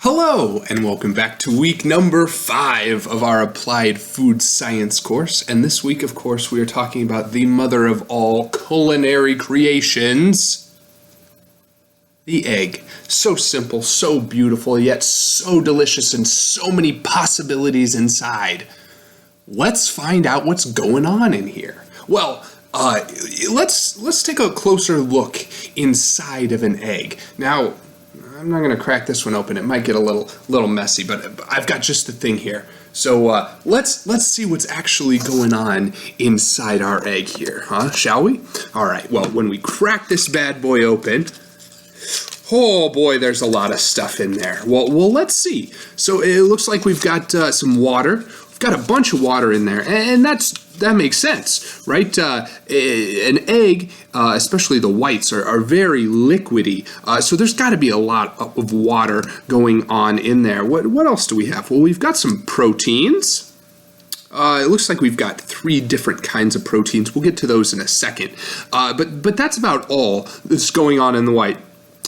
Hello, and welcome back to week number 5 of our Applied Food Science course. And this week, of course, we are talking about the mother of all culinary creations, the egg. So simple, so beautiful, yet so delicious, and so many possibilities inside. Let's find out what's going on in here. Well, let's take a closer look inside of an egg. Now, I'm not going to crack this one open. It might get a little messy, but I've got just the thing here. So let's see what's actually going on inside our egg here, huh? Shall we? All right. Well, when we crack this bad boy open, oh boy, there's a lot of stuff in there. Well, let's see. So it looks like we've got some water. We've got a bunch of water in there, and that makes sense, right? An egg, especially the whites, are very liquidy, so there's got to be a lot of water going on in there. What else do we have? Well, we've got some proteins. It looks like we've got 3 different kinds of proteins. We'll get to those in a second, but that's about all that's going on in the white.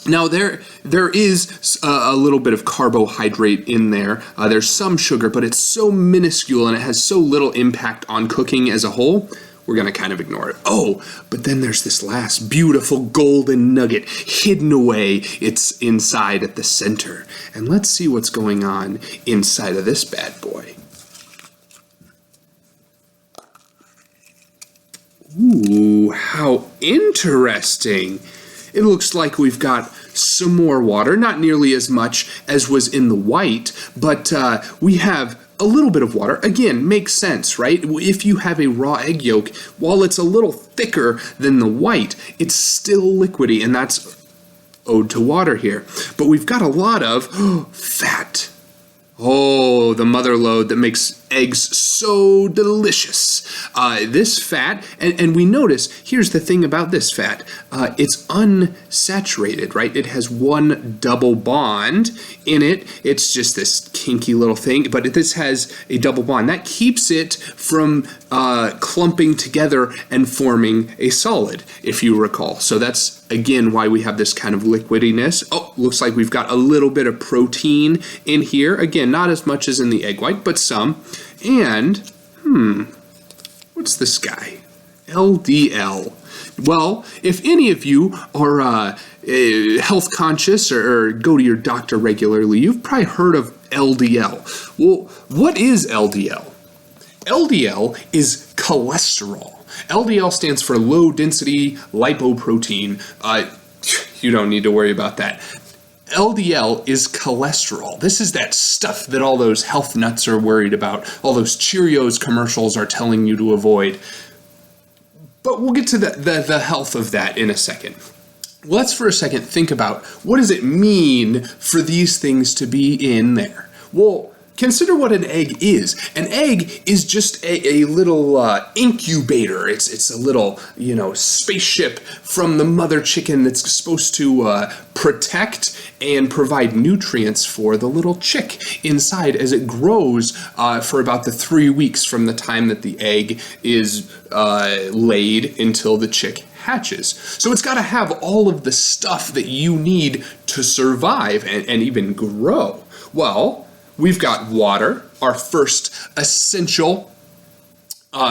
Now, there is a little bit of carbohydrate in there. There's some sugar, but it's so minuscule and it has so little impact on cooking as a whole, we're going to kind of ignore it. Oh, but then there's this last beautiful golden nugget hidden away. It's inside at the center. And let's see what's going on inside of this bad boy. Ooh, how interesting. It looks like we've got some more water, not nearly as much as was in the white, but we have a little bit of water. Again, makes sense, right? If you have a raw egg yolk, while it's a little thicker than the white, it's still liquidy, and that's owed to water here. But we've got a lot of fat. Oh, the mother lode that makes eggs so delicious. This fat, and we notice, here's the thing about this fat, it's unsaturated, right? It has one double bond in it. It's just this kinky little thing, but this has a double bond. That keeps it from clumping together and forming a solid, if you recall. So that's, again, why we have this kind of liquidiness. Oh, looks like we've got a little bit of protein in here. Again, not as much as in the egg white, but some. And, what's this guy? LDL. Well, if any of you are health conscious or go to your doctor regularly, you've probably heard of LDL. Well, what is LDL? LDL is cholesterol. LDL stands for low density lipoprotein. You don't need to worry about that. LDL is cholesterol. This is that stuff that all those health nuts are worried about. All those Cheerios commercials are telling you to avoid. But we'll get to the health of that in a second. Let's for a second think about, what does it mean for these things to be in there? Well, consider what an egg is. An egg is just a little incubator. It's a little, spaceship from the mother chicken that's supposed to protect and provide nutrients for the little chick inside as it grows for about the 3 weeks from the time that the egg is laid until the chick hatches. So it's got to have all of the stuff that you need to survive and even grow. Well, we've got water, our first essential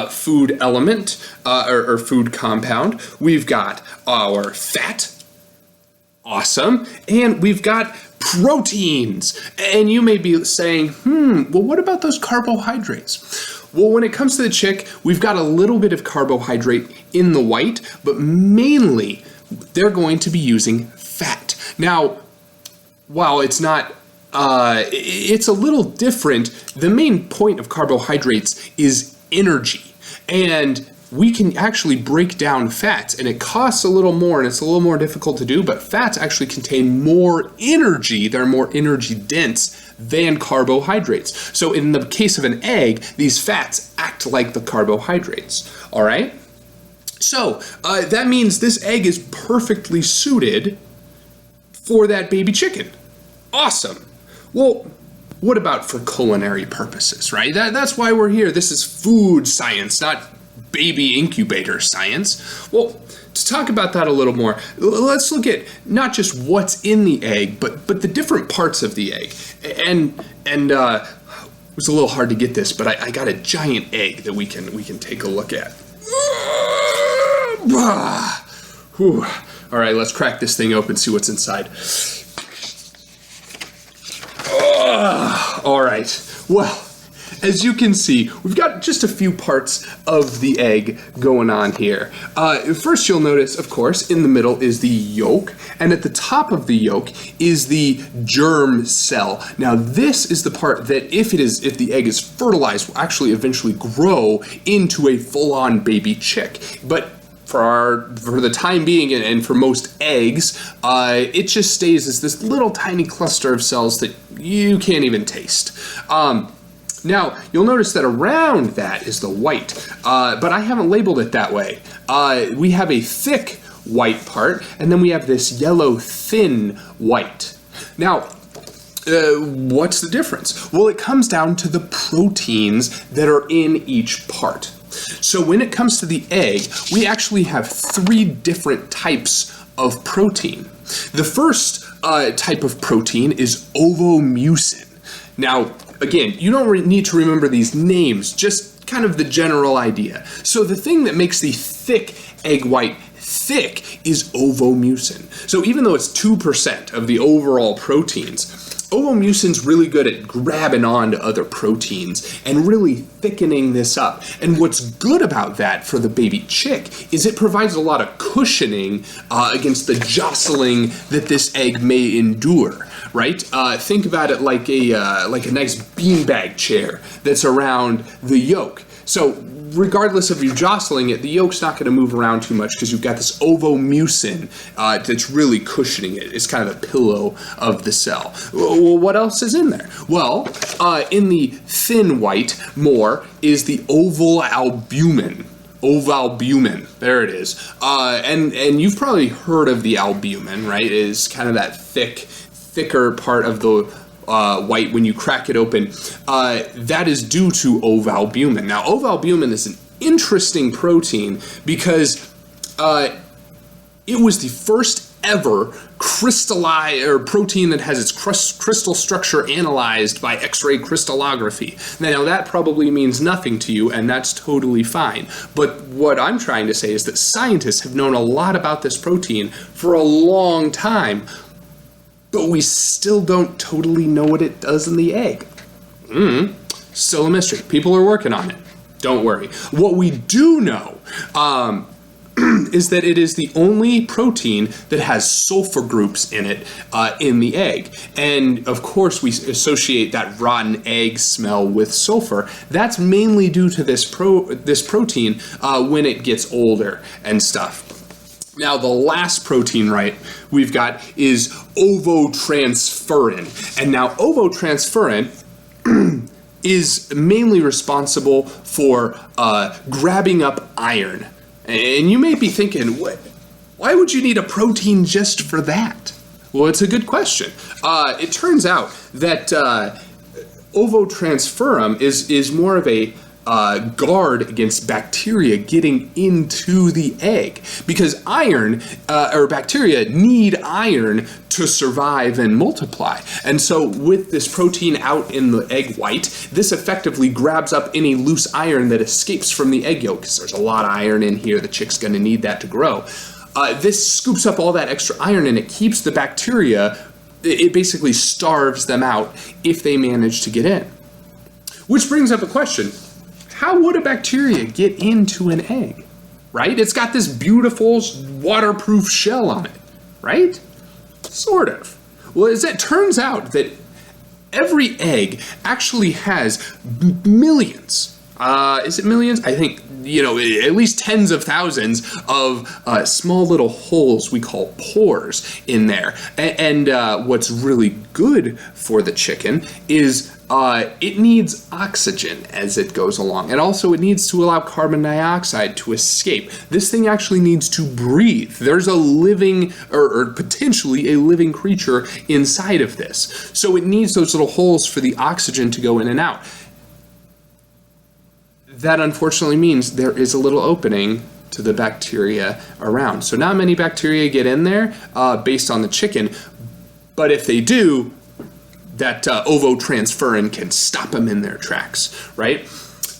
food element or food compound. We've got our fat, awesome, and we've got proteins. And you may be saying, well, what about those carbohydrates? Well, when it comes to the chick, we've got a little bit of carbohydrate in the white, but mainly they're going to be using fat. Now, while it's not it's a little different. The main point of carbohydrates is energy, and we can actually break down fats, and it costs a little more, and it's a little more difficult to do, but fats actually contain more energy. They're more energy dense than carbohydrates. So in the case of an egg, these fats act like the carbohydrates, all right? So that means this egg is perfectly suited for that baby chicken. Awesome. Well, what about for culinary purposes, right? That's why we're here. This is food science, not baby incubator science. Well, to talk about that a little more, let's look at not just what's in the egg, but the different parts of the egg. And it was a little hard to get this, but I got a giant egg that we can take a look at. Whew. All right, let's crack this thing open, see what's inside. All right, well, as you can see, we've got just a few parts of the egg going on here. First, you'll notice, of course, in the middle is the yolk, and at the top of the yolk is the germ cell. Now, this is the part that, if the egg is fertilized, will actually eventually grow into a full-on baby chick. But for the time being, and for most eggs, it just stays as this little tiny cluster of cells that you can't even taste. Now, you'll notice that around that is the white, but I haven't labeled it that way. We have a thick white part, and then we have this yellow thin white. Now, what's the difference? Well, it comes down to the proteins that are in each part. So when it comes to the egg, we actually have 3 different types of protein. The first type of protein is ovomucin. Now, again, you don't need to remember these names, just kind of the general idea. So the thing that makes the thick egg white thick is ovomucin. So even though it's 2% of the overall proteins, ovomucin's really good at grabbing onto other proteins and really thickening this up. And what's good about that for the baby chick is it provides a lot of cushioning against the jostling that this egg may endure. Right? Think about it like a nice beanbag chair that's around the yolk. So regardless of you jostling it, the yolk's not going to move around too much because you've got this ovomucin that's really cushioning it. It's kind of a pillow of the cell. Well, what else is in there? Well, in the thin white more is the oval albumin. Ovalbumin, there it is. And you've probably heard of the albumin, right? It is kind of that thicker part of the white when you crack it open. That is due to ovalbumin. Now, ovalbumin is an interesting protein because it was the first ever protein that has its crystal structure analyzed by X-ray crystallography. Now, that probably means nothing to you, and that's totally fine. But what I'm trying to say is that scientists have known a lot about this protein for a long time, but we still don't totally know what it does in the egg. Still a mystery. People are working on it. Don't worry. What we do know is that it is the only protein that has sulfur groups in it in the egg. And of course, we associate that rotten egg smell with sulfur. That's mainly due to this protein when it gets older and stuff. Now, the last protein we've got is ovotransferrin. And now ovotransferrin is mainly responsible for grabbing up iron. And you may be thinking, why would you need a protein just for that? Well, it's a good question. It turns out that ovotransferrin is more of a guard against bacteria getting into the egg, because bacteria need iron to survive and multiply. And so with this protein out in the egg white, this effectively grabs up any loose iron that escapes from the egg yolk, because there's a lot of iron in here. The chick's going to need that to grow. This scoops up all that extra iron, and it keeps the bacteria, it basically starves them out if they manage to get in. Which brings up a question. How would a bacteria get into an egg, right? It's got this beautiful waterproof shell on it, right? Sort of. Well, as it turns out that every egg actually has millions. Is it millions? I think, at least tens of thousands of small little holes we call pores in there. And what's really good for the chicken is it needs oxygen as it goes along. And also it needs to allow carbon dioxide to escape. This thing actually needs to breathe. There's a living, or potentially a living creature inside of this. So it needs those little holes for the oxygen to go in and out. that unfortunately means there is a little opening to the bacteria around. So not many bacteria get in there based on the chicken, but if they do, that ovotransferrin can stop them in their tracks, right?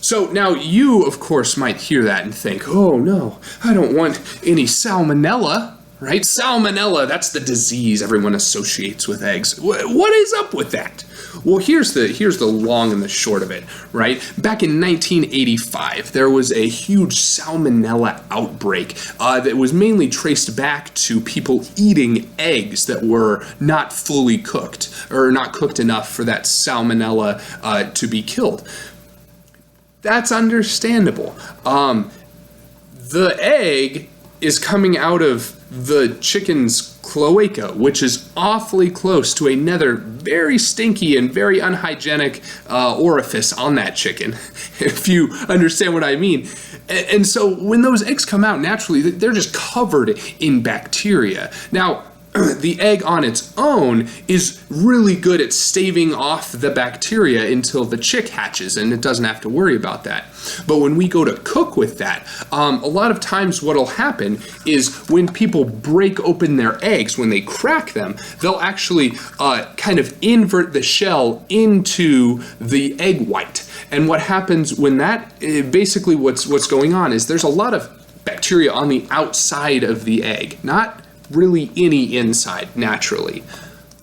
So now you, of course, might hear that and think, oh no, I don't want any salmonella, right? Salmonella, that's the disease everyone associates with eggs. What is up with that? Well, here's the long and the short of it, right? Back in 1985, there was a huge salmonella outbreak that was mainly traced back to people eating eggs that were not fully cooked or not cooked enough for that salmonella to be killed. That's understandable. The egg is coming out of the chicken's cloaca, which is awfully close to another very stinky and very unhygienic orifice on that chicken, if you understand what I mean. And so when those eggs come out naturally, they're just covered in bacteria. Now, the egg on its own is really good at staving off the bacteria until the chick hatches, and it doesn't have to worry about that. But when we go to cook with that, a lot of times what'll happen is when people break open their eggs, when they crack them, they'll actually kind of invert the shell into the egg white. And what happens when that, basically what's going on is there's a lot of bacteria on the outside of the egg, not really any inside naturally.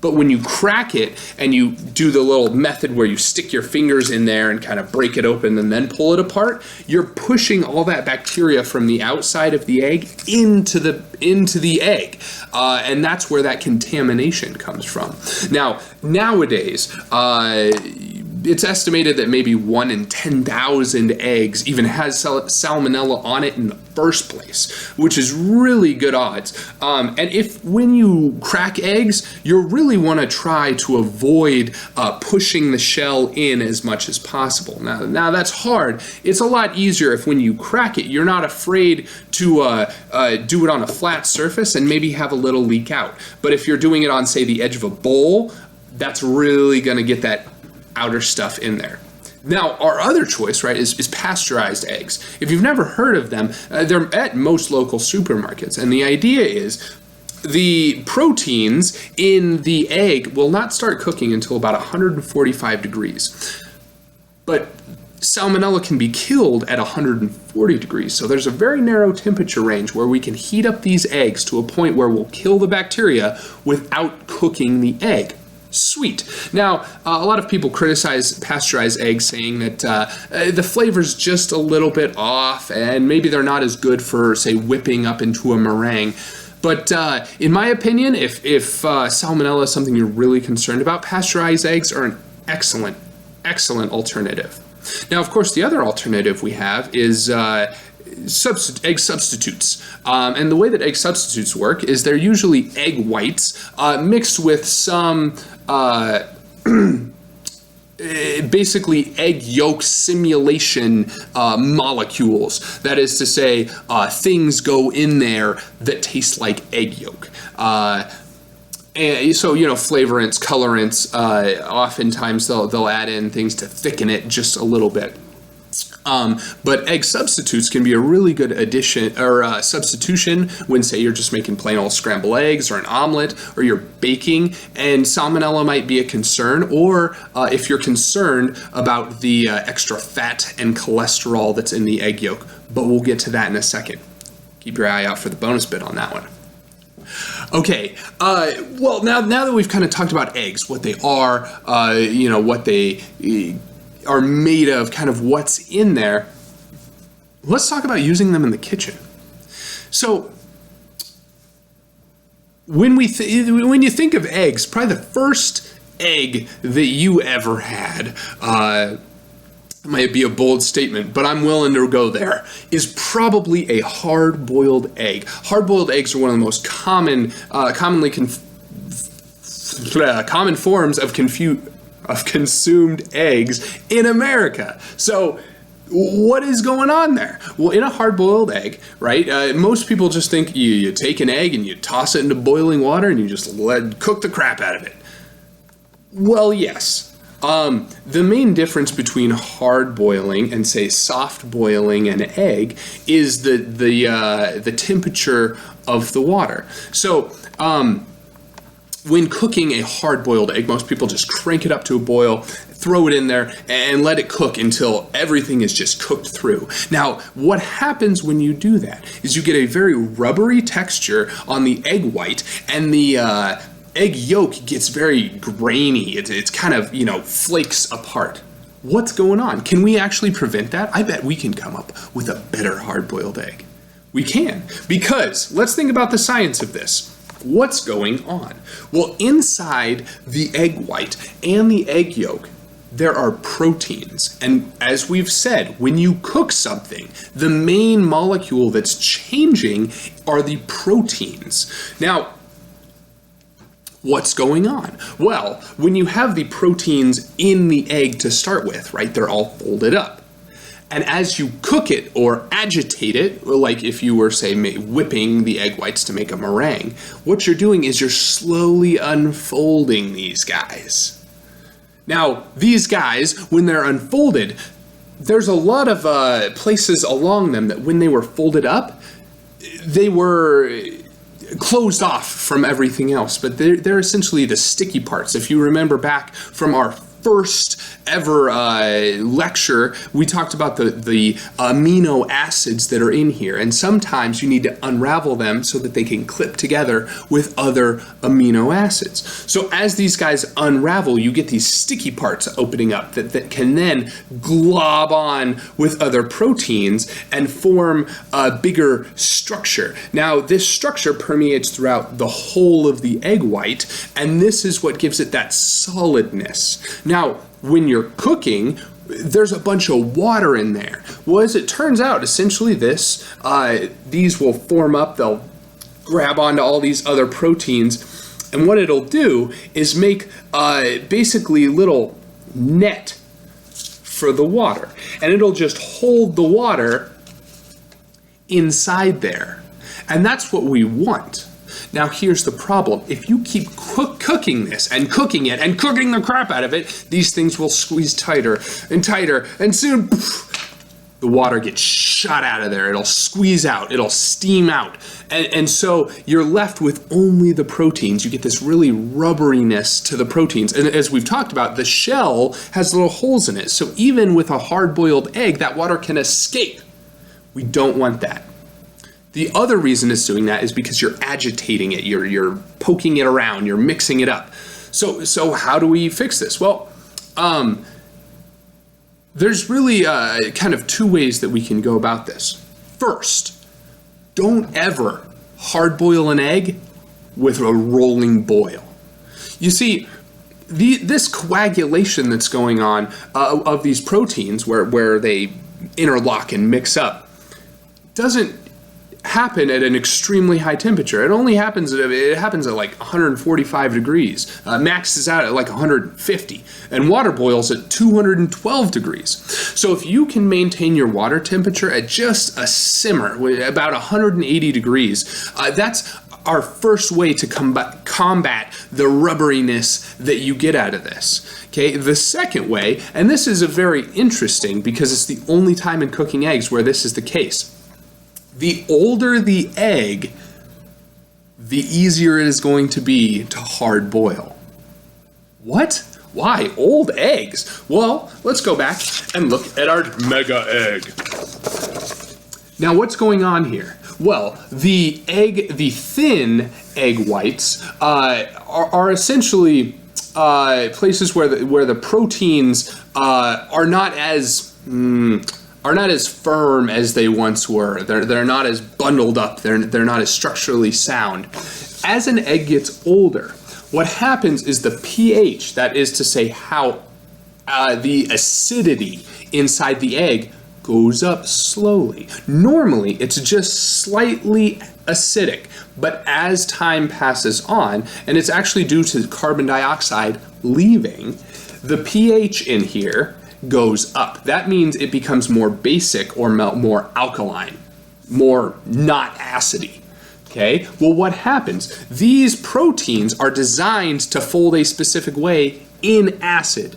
But when you crack it and you do the little method where you stick your fingers in there and kind of break it open and then pull it apart, you're pushing all that bacteria from the outside of the egg into the egg. And that's where that contamination comes from. Now, nowadays, it's estimated that maybe 1 in 10,000 eggs even has salmonella on it in the first place, which is really good odds. And if when you crack eggs, you really want to try to avoid pushing the shell in as much as possible. Now that's hard. It's a lot easier if when you crack it, you're not afraid to do it on a flat surface and maybe have a little leak out. But if you're doing it on, say, the edge of a bowl, that's really going to get that outer stuff in there. Now, our other choice, right, is pasteurized eggs. If you've never heard of them, they're at most local supermarkets. And the idea is the proteins in the egg will not start cooking until about 145 degrees. But salmonella can be killed at 140 degrees. So there's a very narrow temperature range where we can heat up these eggs to a point where we'll kill the bacteria without cooking the egg. Sweet. Now, a lot of people criticize pasteurized eggs, saying that the flavor's just a little bit off and maybe they're not as good for, say, whipping up into a meringue. But in my opinion, if salmonella is something you're really concerned about, pasteurized eggs are an excellent alternative. Now, of course, the other alternative we have is egg substitutes. And the way that egg substitutes work is they're usually egg whites mixed with some basically egg yolk simulation molecules. That is to say, things go in there that taste like egg yolk. And so, flavorants, colorants, oftentimes they'll add in things to thicken it just a little bit. But egg substitutes can be a really good addition or substitution when, say, you're just making plain old scrambled eggs or an omelet, or you're baking, and salmonella might be a concern, or if you're concerned about the extra fat and cholesterol that's in the egg yolk. But we'll get to that in a second. Keep your eye out for the bonus bit on that one. Okay, well, now that we've kind of talked about eggs, what they are, what they are made of, kind of what's in there, let's talk about using them in the kitchen. So when you think of eggs, probably the first egg that you ever had, might be a bold statement, but I'm willing to go there, is probably a hard-boiled egg. Hard-boiled eggs are one of the most common forms of consumed eggs in America. So what is going on there? Well, in a hard-boiled egg, right, most people just think you take an egg and you toss it into boiling water and you just cook the crap out of it. Well, yes, The main difference between hard boiling and, say, soft boiling an egg is the temperature of the water. So when cooking a hard-boiled egg, most people just crank it up to a boil, throw it in there, and let it cook until everything is just cooked through. Now, what happens when you do that is you get a very rubbery texture on the egg white, and the egg yolk gets very grainy. It's kind of, flakes apart. What's going on? Can we actually prevent that? I bet we can come up with a better hard-boiled egg. We can, because let's think about the science of this. What's going on? Well, inside the egg white and the egg yolk, there are proteins. And as we've said, when you cook something, the main molecule that's changing are the proteins. Now, what's going on? Well, when you have the proteins in the egg to start with, right, they're all folded up. And as you cook it or agitate it, like if you were, say, whipping the egg whites to make a meringue, what you're doing is you're slowly unfolding these guys. Now, these guys, when they're unfolded, there's a lot of places along them that when they were folded up, they were closed off from everything else, but they're essentially the sticky parts. If you remember back from our first ever lecture, we talked about the amino acids that are in here, and sometimes you need to unravel them so that they can clip together with other amino acids. So as these guys unravel, you get these sticky parts opening up that can then glob on with other proteins and form a bigger structure. Now, this structure permeates throughout the whole of the egg white, and this is what gives it that solidness. Now, when you're cooking, there's a bunch of water in there. Well, as it turns out, essentially these will form up, they'll grab onto all these other proteins, and what it'll do is make basically little net for the water. And it'll just hold the water inside there. And that's what we want. Now, here's the problem. If you keep cooking this and cooking it and cooking the crap out of it, these things will squeeze tighter, and soon the water gets shot out of there. It'll squeeze out. It'll steam out. And so you're left with only the proteins. You get this really rubberiness to the proteins. And as we've talked about, the shell has little holes in it. So even with a hard-boiled egg, that water can escape. We don't want that. The other reason it's doing that is because you're agitating it, you're poking it around, you're mixing it up. So how do we fix this? Well, there's really kind of two ways that we can go about this. First, don't ever hard boil an egg with a rolling boil. You see, this coagulation that's going on of these proteins where they interlock and mix up doesn't happen at an extremely high temperature. It only happens at like 145 degrees. Maxes out at like 150, and water boils at 212 degrees. So if you can maintain your water temperature at just a simmer, about 180 degrees, that's our first way to combat the rubberiness that you get out of this. Okay, the second way, and this is a very interesting because it's the only time in cooking eggs where this is the case. The older the egg, the easier it is going to be to hard boil. What? Why old eggs? Well, let's go back and look at our mega egg. Now, what's going on here? Well, the thin egg whites are essentially places where the proteins are not as firm as they once were. They're not as bundled up. They're not as structurally sound. As an egg gets older, what happens is the pH, that is to say how the acidity inside the egg, goes up slowly. Normally, it's just slightly acidic, but as time passes on, and it's actually due to carbon dioxide leaving, the pH in here goes up. That means it becomes more basic or more alkaline, more not acidy. Okay, well, what happens? These proteins are designed to fold a specific way in acid.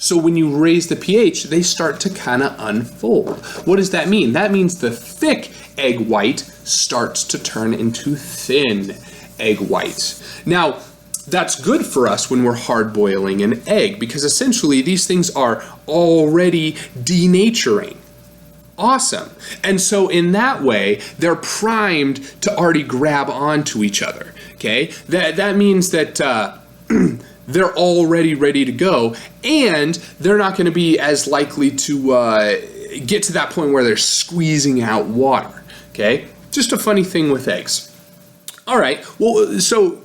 So when you raise the pH, they start to kind of unfold. What does that mean? That means the thick egg white starts to turn into thin egg white. Now, that's good for us when we're hard boiling an egg, because essentially these things are already denaturing. Awesome. And so in that way, they're primed to already grab onto each other. Okay? That means that they're already ready to go, and they're not going to be as likely to get to that point where they're squeezing out water. Okay? Just a funny thing with eggs. All right. Well, so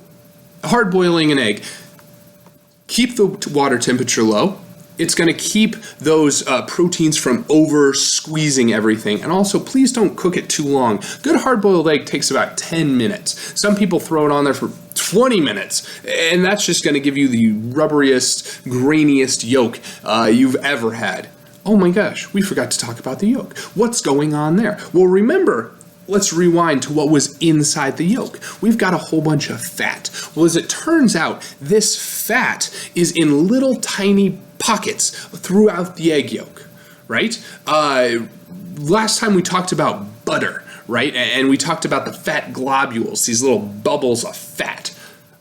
hard boiling an egg, keep the water temperature low. It's going to keep those proteins from over squeezing everything. And also, please don't cook it too long. Good hard-boiled egg takes about 10 minutes. Some people throw it on there for 20 minutes, and that's just going to give you the rubberiest, grainiest yolk you've ever had. Oh my gosh, we forgot to talk about the yolk. What's going on there? Well, remember, let's rewind to what was inside the yolk. We've got a whole bunch of fat. Well, as it turns out, this fat is in little tiny pockets throughout the egg yolk, right? Last time we talked about butter, right? And we talked about the fat globules, these little bubbles of fat.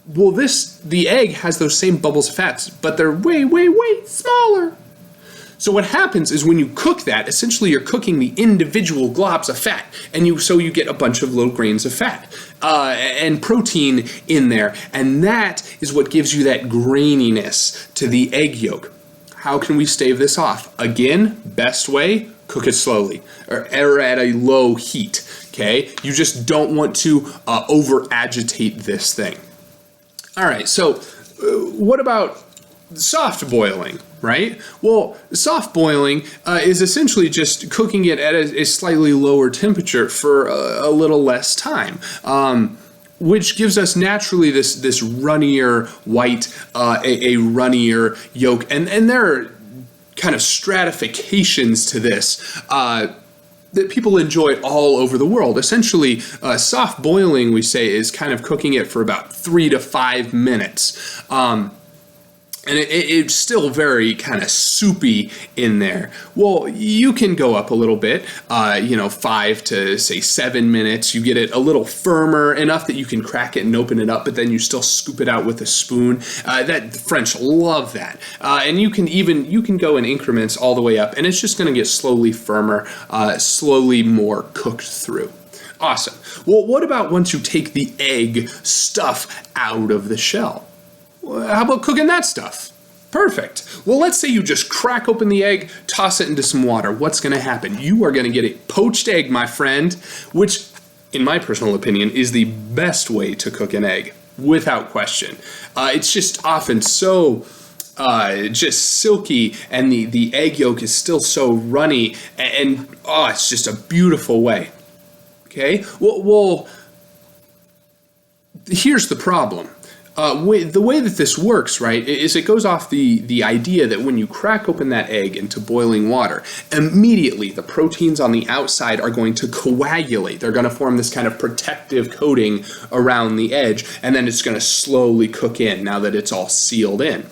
Well, the egg has those same bubbles of fats, but they're way, way, way smaller. So what happens is when you cook that, essentially you're cooking the individual globs of fat, and so you get a bunch of little grains of fat and protein in there, and that is what gives you that graininess to the egg yolk. How can we stave this off? Again, best way, cook it slowly or at a low heat, okay? You just don't want to over-agitate this thing. All right, so what about soft boiling, right? Well, soft boiling is essentially just cooking it at a slightly lower temperature for a little less time. Which gives us naturally this runnier white, a runnier yolk. And there are kind of stratifications to this that people enjoy all over the world. Essentially, soft boiling, we say, is kind of cooking it for about 3 to 5 minutes. And it's still very kind of soupy in there. Well, you can go up a little bit, 5 to say 7 minutes. You get it a little firmer, enough that you can crack it and open it up, but then you still scoop it out with a spoon. The French love that. And you can go in increments all the way up, and it's just going to get slowly firmer, slowly more cooked through. Awesome. Well, what about once you take the egg stuff out of the shell? How about cooking that stuff? Perfect. Well, let's say you just crack open the egg, toss it into some water. What's going to happen? You are going to get a poached egg, my friend, which, in my personal opinion, is the best way to cook an egg, without question. It's just often so just silky, and the egg yolk is still so runny, and it's just a beautiful way. Okay? Well, here's the problem. The way that this works, right, is it goes off the idea that when you crack open that egg into boiling water, immediately the proteins on the outside are going to coagulate. They're going to form this kind of protective coating around the edge, and then it's going to slowly cook in now that it's all sealed in.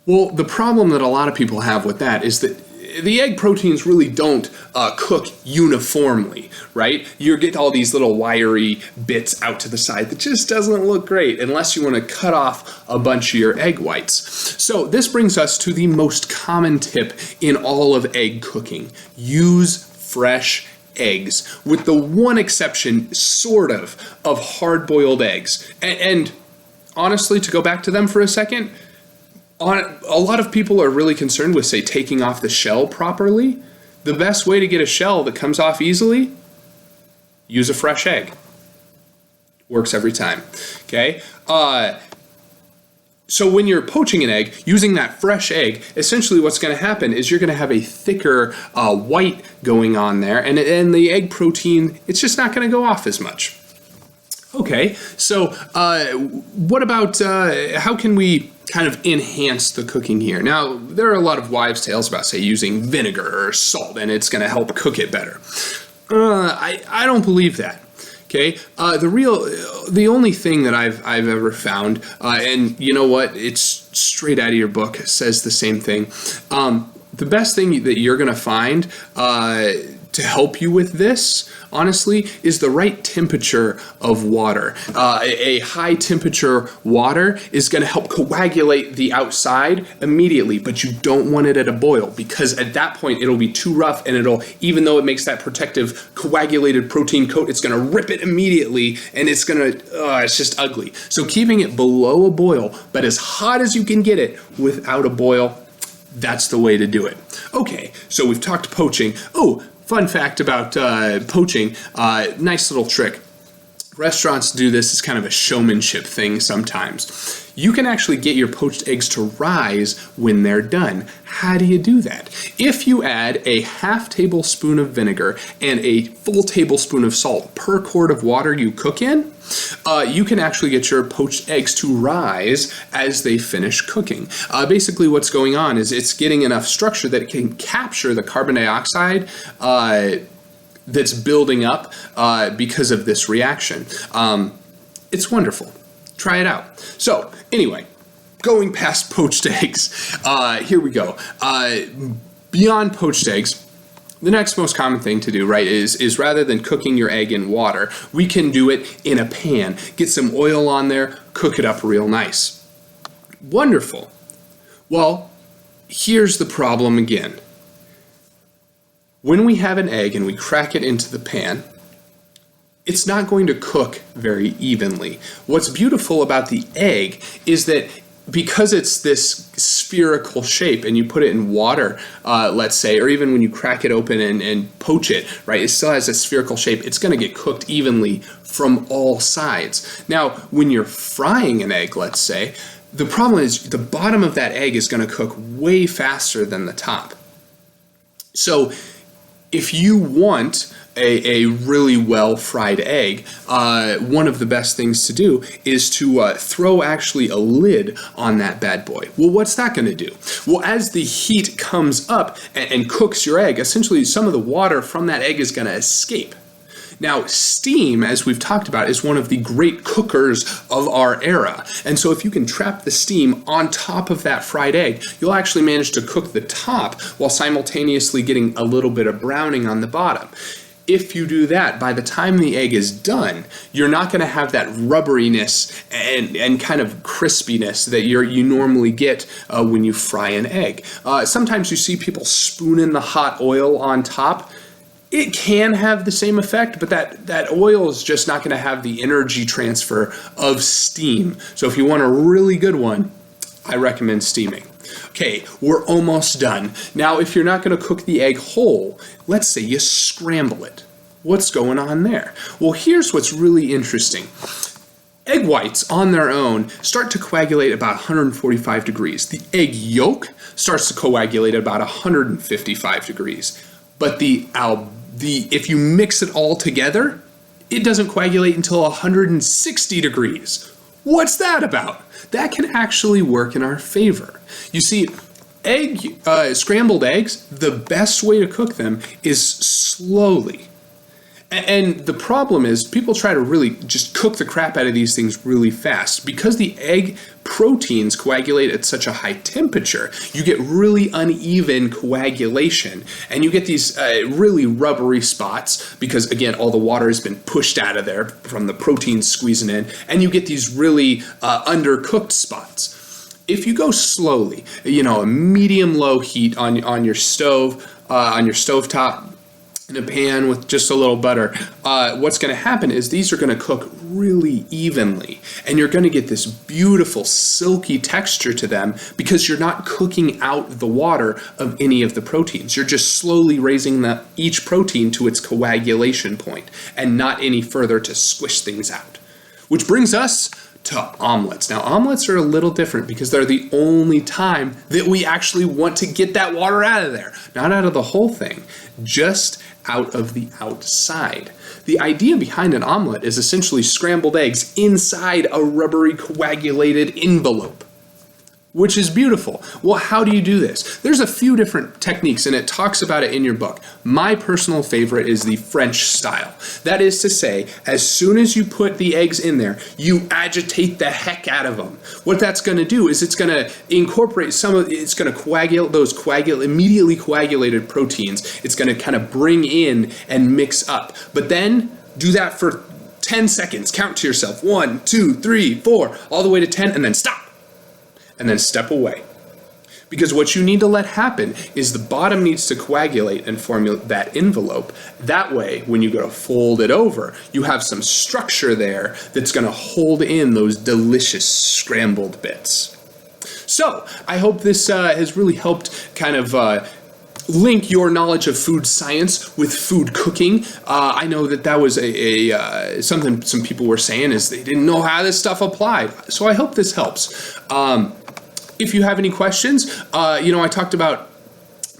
Well, the problem that a lot of people have with that is that the egg proteins really don't cook uniformly, right? You get all these little wiry bits out to the side that just doesn't look great unless you want to cut off a bunch of your egg whites. So this brings us to the most common tip in all of egg cooking. Use fresh eggs, with the one exception, sort of hard-boiled eggs. And honestly, to go back to them for a second, a lot of people are really concerned with, say, taking off the shell properly. The best way to get a shell that comes off easily, use a fresh egg. Works every time, okay? So when you're poaching an egg, using that fresh egg, essentially what's going to happen is you're going to have a thicker white going on there, and the egg protein, it's just not going to go off as much. Okay, so what about how can we kind of enhance the cooking here? Now, there are a lot of wives' tales about, say, using vinegar or salt, and it's going to help cook it better. I don't believe that. Okay, the only thing that I've ever found, and you know what, it's straight out of your book, says the same thing. The best thing that you're going to find to help you with this, honestly, is the right temperature of water. A high temperature water is going to help coagulate the outside immediately, but you don't want it at a boil, because at that point it'll be too rough, and even though it makes that protective coagulated protein coat, it's going to rip it immediately, and it's just ugly. So keeping it below a boil, but as hot as you can get it without a boil, that's the way to do it. Okay, so we've talked poaching. Oh, fun fact about poaching, nice little trick. Restaurants do this as kind of a showmanship thing sometimes. You can actually get your poached eggs to rise when they're done. How do you do that? If you add a half tablespoon of vinegar and a full tablespoon of salt per quart of water you cook in, you can actually get your poached eggs to rise as they finish cooking. Basically what's going on is it's getting enough structure that it can capture the carbon dioxide that's building up because of this reaction. It's wonderful. Try it out. So anyway, going past poached eggs, here we go. Beyond poached eggs, the next most common thing to do, right, is rather than cooking your egg in water, we can do it in a pan. Get some oil on there, cook it up real nice. Wonderful. Well, here's the problem again. When we have an egg and we crack it into the pan, it's not going to cook very evenly. What's beautiful about the egg is that because it's this spherical shape and you put it in water, let's say, or even when you crack it open and poach it, right, it still has a spherical shape. It's going to get cooked evenly from all sides. Now, when you're frying an egg, let's say, the problem is the bottom of that egg is going to cook way faster than the top. So if you want a really well fried egg, one of the best things to do is to throw actually a lid on that bad boy. Well, what's that going to do? Well, as the heat comes up and cooks your egg, essentially some of the water from that egg is going to escape. Now, steam, as we've talked about, is one of the great cookers of our era. And so if you can trap the steam on top of that fried egg, you'll actually manage to cook the top while simultaneously getting a little bit of browning on the bottom. If you do that, by the time the egg is done, you're not going to have that rubberiness and kind of crispiness that you normally get when you fry an egg. Sometimes you see people spoon in the hot oil on top. It can have the same effect, but that oil is just not going to have the energy transfer of steam. So if you want a really good one, I recommend steaming. Okay, we're almost done. Now, if you're not going to cook the egg whole, let's say you scramble it. What's going on there? Well, here's what's really interesting. Egg whites on their own start to coagulate about 145 degrees. The egg yolk starts to coagulate at about 155 degrees. But if you mix it all together, it doesn't coagulate until 160 degrees. What's that about? That can actually work in our favor. You see, scrambled eggs, the best way to cook them is slowly. And the problem is people try to really just cook the crap out of these things really fast. Because the egg proteins coagulate at such a high temperature, you get really uneven coagulation. And you get these really rubbery spots because, again, all the water has been pushed out of there from the proteins squeezing in. And you get these really undercooked spots. If you go slowly, a medium-low heat on your stove, on your stovetop, in a pan with just a little butter, what's going to happen is these are going to cook really evenly, and you're going to get this beautiful silky texture to them because you're not cooking out the water of any of the proteins. You're just slowly raising each protein to its coagulation point and not any further to squish things out. Which brings us to omelets. Now, omelets are a little different because they're the only time that we actually want to get that water out of there. Not out of the whole thing, just out of the outside. The idea behind an omelet is essentially scrambled eggs inside a rubbery coagulated envelope. which is beautiful. Well, how do you do this? There's a few different techniques, and it talks about it in your book. My personal favorite is the French style. That is to say, as soon as you put the eggs in there, you agitate the heck out of them. What that's going to do is it's going to incorporate it's going to coagulate those immediately coagulated proteins. It's going to kind of bring in and mix up. But then do that for 10 seconds. Count to yourself. 1, 2, 3, 4, all the way to 10, and then stop. And then step away. Because what you need to let happen is the bottom needs to coagulate and form that envelope. That way, when you go to fold it over, you have some structure there that's going to hold in those delicious scrambled bits. So, I hope this has really helped kind of link your knowledge of food science with food cooking. I know that was something some people were saying is they didn't know how this stuff applied. So I hope this helps. If you have any questions, I talked about,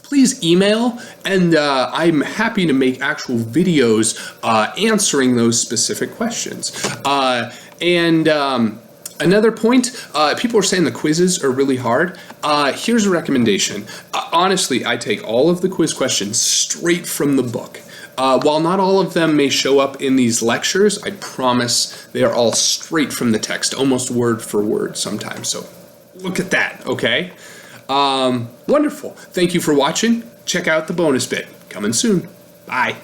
please email, and I'm happy to make actual videos answering those specific questions. Another point, people are saying the quizzes are really hard. Here's a recommendation. Honestly, I take all of the quiz questions straight from the book. While not all of them may show up in these lectures, I promise they are all straight from the text, almost word for word sometimes. So look at that, okay? Wonderful. Thank you for watching. Check out the bonus bit. Coming soon. Bye.